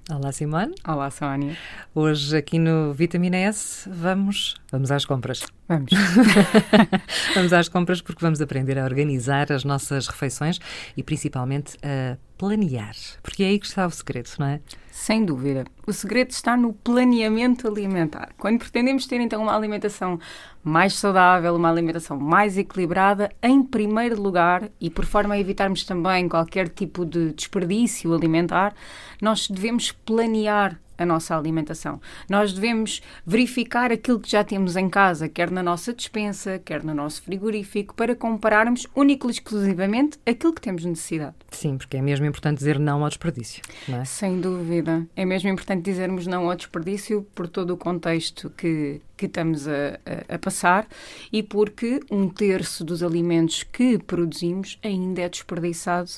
Olá, Simone. Olá, Sónia. Hoje aqui no Vitamina S vamos às compras. Vamos. Vamos às compras porque vamos aprender a organizar as nossas refeições e principalmente a planear, porque é aí que está o segredo, não é? Sem dúvida. O segredo está no planeamento alimentar. Quando pretendemos ter então uma alimentação mais saudável, uma alimentação mais equilibrada, em primeiro lugar, e por forma a evitarmos também qualquer tipo de desperdício alimentar, nós devemos planear a nossa alimentação. Nós devemos verificar aquilo que já temos em casa, quer na nossa despensa, quer no nosso frigorífico, para compararmos único e exclusivamente aquilo que temos necessidade. Sim, porque é mesmo importante dizer não ao desperdício, não é? Sem dúvida. É mesmo importante dizermos não ao desperdício por todo o contexto que estamos a passar e porque 1/3 dos alimentos que produzimos ainda é desperdiçado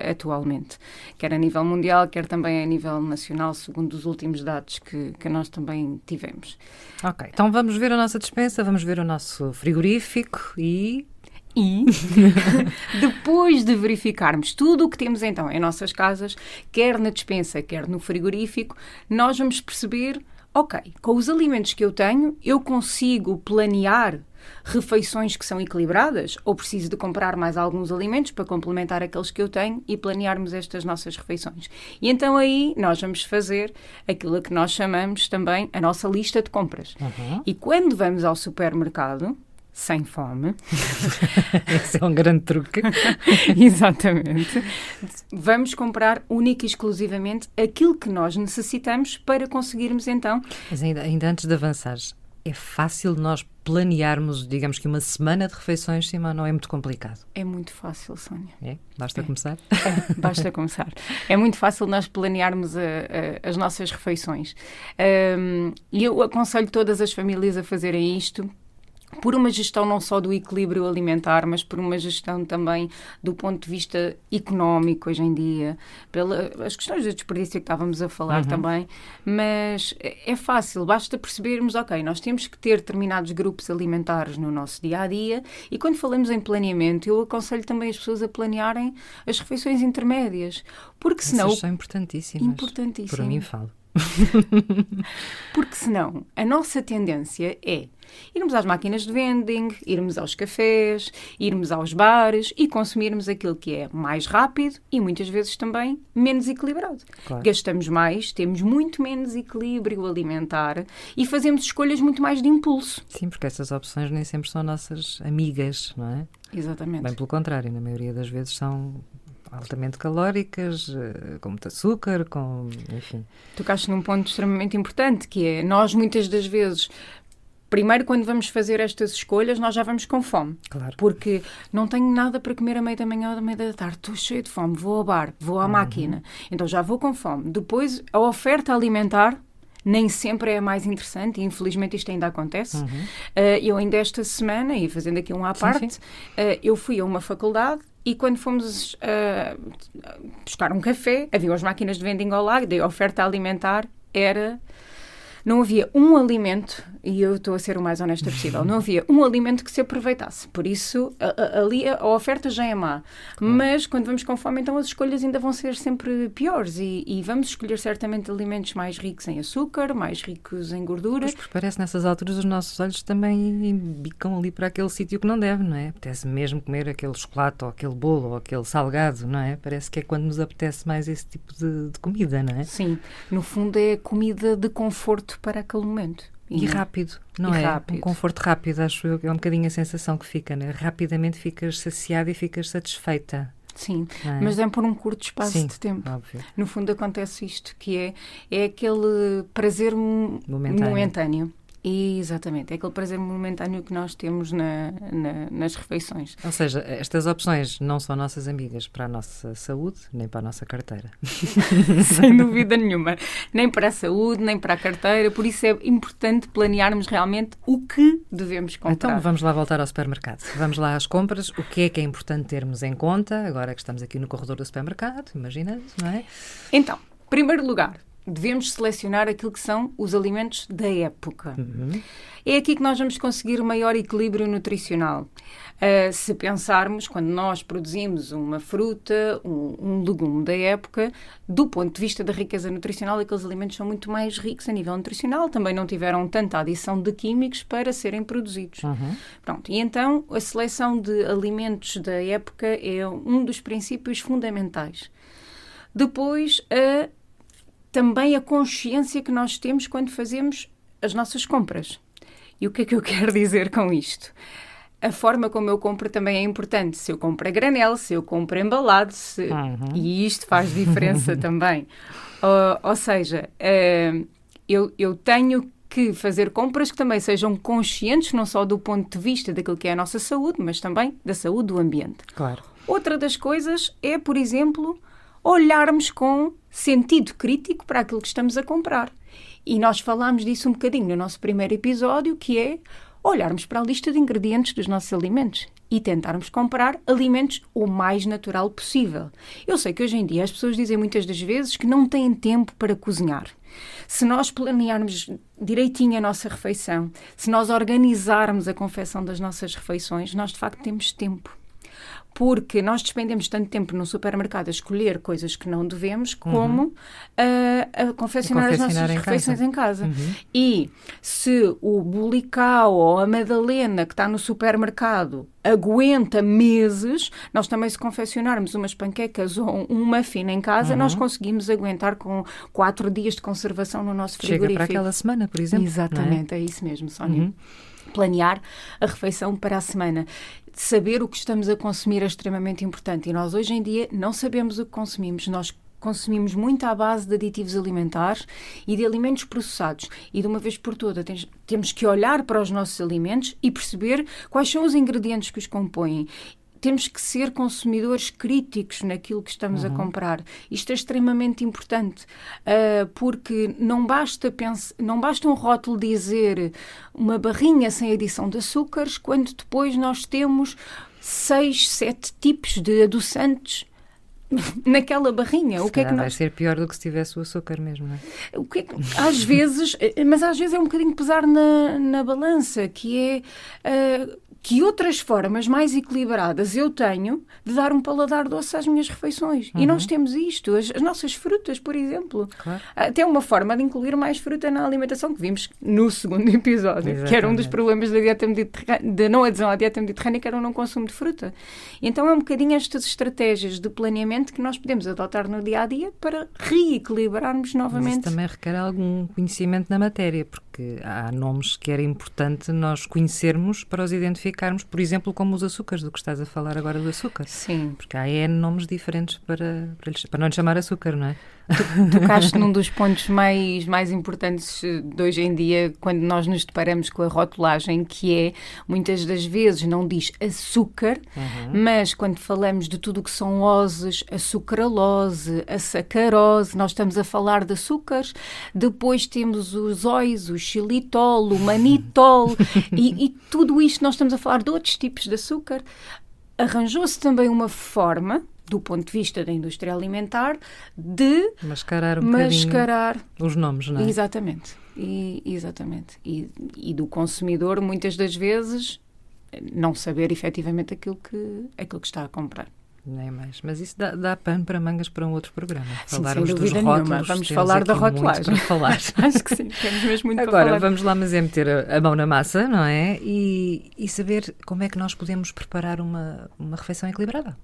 atualmente. Quer a nível mundial, quer também a nível nacional, segundo os últimos dados que nós também tivemos. Ok, então vamos ver a nossa despensa, vamos ver o nosso frigorífico e depois de verificarmos tudo o que temos então em nossas casas, quer na despensa, quer no frigorífico, nós vamos perceber, ok, com os alimentos que eu tenho, eu consigo planear refeições que são equilibradas ou preciso de comprar mais alguns alimentos para complementar aqueles que eu tenho e planearmos estas nossas refeições. E então aí nós vamos fazer aquilo que nós chamamos também a nossa lista de compras. Uhum. E quando vamos ao supermercado, sem fome. Esse é um grande truque. Exatamente. Vamos comprar única e exclusivamente aquilo que nós necessitamos para conseguirmos então... Mas ainda antes de avançares, é fácil nós planearmos, digamos que uma semana de refeições, sim, mas não é muito complicado? É muito fácil, Sónia. É? Basta começar? Basta começar. É muito fácil nós planearmos as nossas refeições. E eu aconselho todas as famílias a fazerem isto, por uma gestão não só do equilíbrio alimentar, mas por uma gestão também do ponto de vista económico hoje em dia, pelas questões de desperdício que estávamos a falar também, mas é fácil, basta percebermos, ok, nós temos que ter determinados grupos alimentares no nosso dia-a-dia e quando falamos em planeamento, eu aconselho também as pessoas a planearem as refeições intermédias, porque senão... Essas são importantíssimas. Importantíssimas. Por mim falo. Porque senão a nossa tendência é irmos às máquinas de vending, irmos aos cafés, irmos aos bares e consumirmos aquilo que é mais rápido e muitas vezes também menos equilibrado. Claro. Gastamos mais, temos muito menos equilíbrio alimentar e fazemos escolhas muito mais de impulso. Sim, porque essas opções nem sempre são nossas amigas, não é? Exatamente. Bem pelo contrário, na maioria das vezes são altamente calóricas, com muito açúcar, enfim. Tocaste num ponto extremamente importante, que é nós muitas das vezes, primeiro quando vamos fazer estas escolhas, nós já vamos com fome. Claro. Porque não tenho nada para comer à meia da manhã ou à meia da tarde, estou cheio de fome, vou ao bar, vou à máquina, então já vou com fome. Depois, a oferta alimentar nem sempre é a mais interessante e infelizmente isto ainda acontece. Eu ainda esta semana, e fazendo aqui um à parte, eu fui a uma faculdade e quando fomos buscar um café, havia as máquinas de vending ao lado e a oferta alimentar era... Não havia um alimento, e eu estou a ser o mais honesta possível, não havia um alimento que se aproveitasse. Por isso, ali a oferta já é má. Claro. Mas quando vamos com fome, então as escolhas ainda vão ser sempre piores. E vamos escolher certamente alimentos mais ricos em açúcar, mais ricos em gordura. Pois, porque parece nessas alturas os nossos olhos também bicam ali para aquele sítio que não deve, não é? Apetece mesmo comer aquele chocolate, ou aquele bolo, ou aquele salgado, não é? Parece que é quando nos apetece mais esse tipo de comida, não é? Sim, no fundo é comida de conforto para aquele momento. E rápido, não é? Rápido. Um conforto rápido, acho eu, é um bocadinho a sensação que fica, né? Rapidamente ficas saciada e ficas satisfeita. Sim, mas é por um curto espaço de tempo. Óbvio. No fundo acontece isto, que é aquele prazer momentâneo. Exatamente, é aquele prazer momentâneo que nós temos nas refeições. Ou seja, estas opções não são nossas amigas para a nossa saúde, nem para a nossa carteira. Sem dúvida nenhuma. Nem para a saúde, nem para a carteira. Por isso é importante planearmos realmente o que devemos comprar. Então vamos lá voltar ao supermercado. Vamos lá às compras. O que é importante termos em conta, agora que estamos aqui no corredor do supermercado, imagina, não é? Então, em primeiro lugar, devemos selecionar aquilo que são os alimentos da época. É aqui que nós vamos conseguir maior equilíbrio nutricional. Se pensarmos, quando nós produzimos uma fruta, um legume da época, do ponto de vista da riqueza nutricional, aqueles alimentos são muito mais ricos a nível nutricional, também não tiveram tanta adição de químicos para serem produzidos. Pronto, e então a seleção de alimentos da época é um dos princípios fundamentais. Depois, também a consciência que nós temos quando fazemos as nossas compras. E o que é que eu quero dizer com isto? A forma como eu compro também é importante. Se eu compro a granel, se eu compro embalado, e isto faz diferença também. Ou seja, eu tenho que fazer compras que também sejam conscientes, não só do ponto de vista daquilo que é a nossa saúde, mas também da saúde do ambiente. Claro. Outra das coisas é, por exemplo, olharmos com sentido crítico para aquilo que estamos a comprar. E nós falámos disso um bocadinho no nosso primeiro episódio, que é olharmos para a lista de ingredientes dos nossos alimentos e tentarmos comprar alimentos o mais natural possível. Eu sei que hoje em dia as pessoas dizem muitas das vezes que não têm tempo para cozinhar. Se nós planearmos direitinho a nossa refeição, se nós organizarmos a confecção das nossas refeições, nós de facto temos tempo. Porque nós despendemos tanto tempo no supermercado a escolher coisas que não devemos, como a confeccionar as nossas refeições em casa. E se o bulicau ou a magdalena que está no supermercado aguenta meses, nós também, se confeccionarmos umas panquecas ou um muffin em casa, nós conseguimos aguentar com 4 dias de conservação no nosso frigorífico. Chega para aquela semana, por exemplo. Exatamente, é isso mesmo, Sónia. Planear a refeição para a semana. Saber o que estamos a consumir é extremamente importante. E nós, hoje em dia, não sabemos o que consumimos. Nós consumimos muito à base de aditivos alimentares e de alimentos processados. E, de uma vez por todas, temos que olhar para os nossos alimentos e perceber quais são os ingredientes que os compõem. Temos que ser consumidores críticos naquilo que estamos a comprar. Isto é extremamente importante, porque não basta um rótulo dizer uma barrinha sem adição de açúcares, quando depois nós temos 6, 7 tipos de adoçantes naquela barrinha. O que é que vai ser pior do que se tivesse o açúcar mesmo, não é? O que é que, às vezes é um bocadinho pesar na balança, que é... que outras formas mais equilibradas eu tenho de dar um paladar doce às minhas refeições. E nós temos isto. As nossas frutas, por exemplo. Claro. Até uma forma de incluir mais fruta na alimentação, que vimos no segundo episódio. Exatamente. Que era um dos problemas da dieta mediterrânea, da não adesão à dieta mediterrânea, que era o não consumo de fruta. E então é um bocadinho estas estratégias de planeamento que nós podemos adotar no dia-a-dia para reequilibrarmos novamente. Mas isso também requer algum conhecimento na matéria, porque há nomes que era importante nós conhecermos para os identificarmos, por exemplo, como os açúcares, do que estás a falar agora do açúcar. Sim. Porque há N nomes diferentes para não lhe chamar açúcar, não é? Tocaste num dos pontos mais importantes de hoje em dia, quando nós nos deparamos com a rotulagem, que é, muitas das vezes, não diz açúcar, mas quando falamos de tudo o que são oses, a sucralose, a sacarose, nós estamos a falar de açúcares. Depois temos os óis, o xilitol, o manitol, e tudo isto nós estamos a falar de outros tipos de açúcar. Arranjou-se também uma forma, do ponto de vista da indústria alimentar, de mascarar os nomes, não é? Exatamente. Exatamente. E do consumidor, muitas das vezes, não saber efetivamente aquilo que está a comprar. Nem mais. Mas isso dá pano para mangas para um outro programa. Sim, falarmos sem dúvida dos rótulos. Nenhuma. Vamos falar da rotulagem. Falar. Acho que sim, temos mesmo muito Agora, para falar. vamos lá, mas é meter a mão na massa, não é? E saber como é que nós podemos preparar uma refeição equilibrada.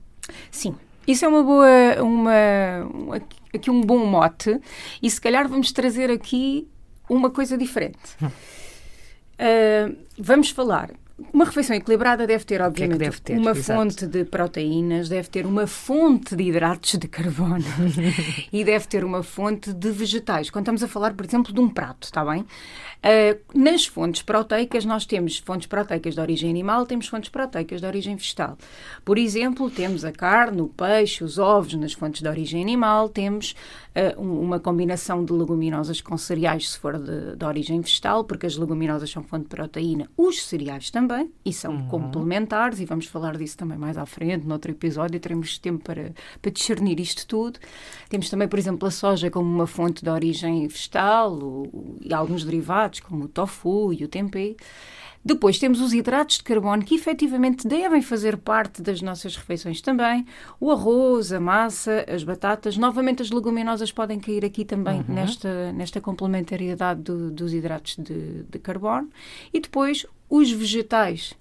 Sim. Isso é aqui um bom mote, e se calhar vamos trazer aqui uma coisa diferente. Vamos falar. Uma refeição equilibrada deve ter, obviamente, uma fonte de proteínas, deve ter uma fonte de hidratos de carbono e deve ter uma fonte de vegetais. Quando estamos a falar, por exemplo, de um prato, está bem? Nas fontes proteicas, nós temos fontes proteicas de origem animal, temos fontes proteicas de origem vegetal. Por exemplo, temos a carne, o peixe, os ovos nas fontes de origem animal, temos uma combinação de leguminosas com cereais, se for de origem vegetal, porque as leguminosas são fonte de proteína, os cereais também. também, e são complementares, e vamos falar disso também mais à frente, noutro episódio, teremos tempo para discernir isto tudo. Temos também, por exemplo, a soja como uma fonte de origem vegetal, e alguns derivados, como o tofu e o tempê. Depois temos os hidratos de carbono, que efetivamente devem fazer parte das nossas refeições também. O arroz, a massa, as batatas. Novamente, as leguminosas podem cair aqui também nesta complementariedade dos hidratos de carbono. E depois, os vegetais.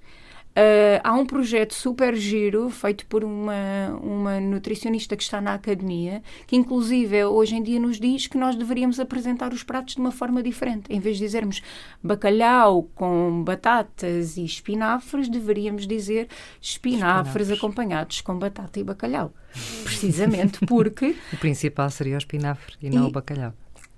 Há um projeto super giro feito por uma nutricionista que está na academia, que inclusive hoje em dia nos diz que nós deveríamos apresentar os pratos de uma forma diferente. Em vez de dizermos bacalhau com batatas e espinafres, deveríamos dizer espinafres acompanhados com batata e bacalhau. Precisamente porque... O principal seria o espinafre e não o bacalhau.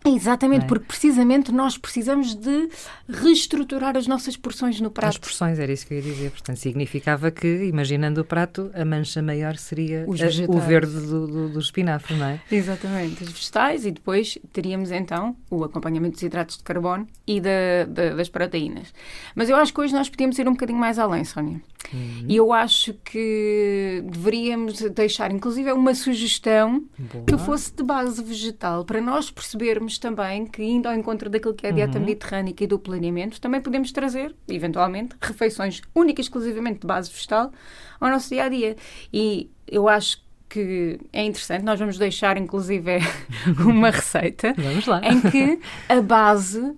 Exatamente, porque precisamente nós precisamos de reestruturar as nossas porções no prato. As porções, era isso que eu ia dizer. Portanto, significava que, imaginando o prato, a mancha maior seria o verde do espinafre, não é? Exatamente, os vegetais, e depois teríamos então o acompanhamento dos hidratos de carbono e das proteínas. Mas eu acho que hoje nós podíamos ir um bocadinho mais além, Sónia. E eu acho que deveríamos deixar, inclusive, uma sugestão que fosse de base vegetal, para nós percebermos também que, indo ao encontro daquilo que é a dieta mediterrânica e do planeamento, também podemos trazer, eventualmente, refeições únicas, exclusivamente de base vegetal, ao nosso dia-a-dia. E eu acho que é interessante, nós vamos deixar, inclusive, uma receita vamos lá. em que a base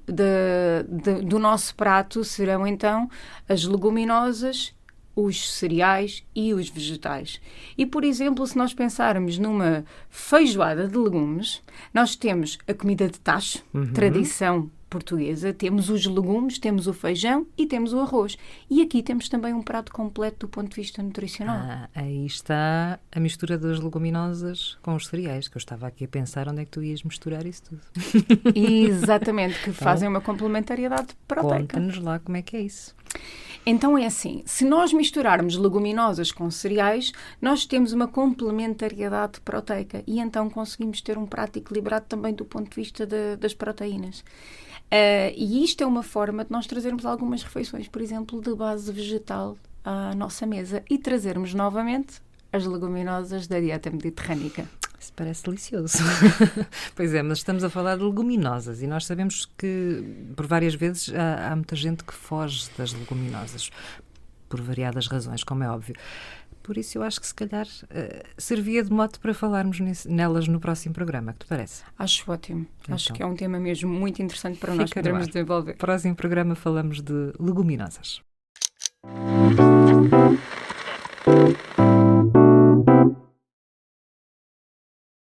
do nosso prato serão, então, as leguminosas, os cereais e os vegetais. E, por exemplo, se nós pensarmos numa feijoada de legumes, nós temos a comida de tacho, tradição portuguesa, temos os legumes, temos o feijão e temos o arroz. E aqui temos também um prato completo do ponto de vista nutricional. Aí está a mistura das leguminosas com os cereais, que eu estava aqui a pensar onde é que tu ias misturar isso tudo. Exatamente, que fazem uma complementariedade proteica. Conta-nos lá como é que é isso. Então é assim, se nós misturarmos leguminosas com cereais, nós temos uma complementariedade proteica e então conseguimos ter um prato equilibrado também do ponto de vista das proteínas. E isto é uma forma de nós trazermos algumas refeições, por exemplo, de base vegetal à nossa mesa e trazermos novamente as leguminosas da dieta mediterrânica. Isso parece delicioso. Pois é, mas estamos a falar de leguminosas e nós sabemos que, por várias vezes, há muita gente que foge das leguminosas, por variadas razões, como é óbvio. Por isso eu acho que se calhar servia de mote para falarmos nelas no próximo programa, que te parece? Acho ótimo. Então, acho que é um tema mesmo muito interessante para nós podermos desenvolver. No próximo programa falamos de leguminosas.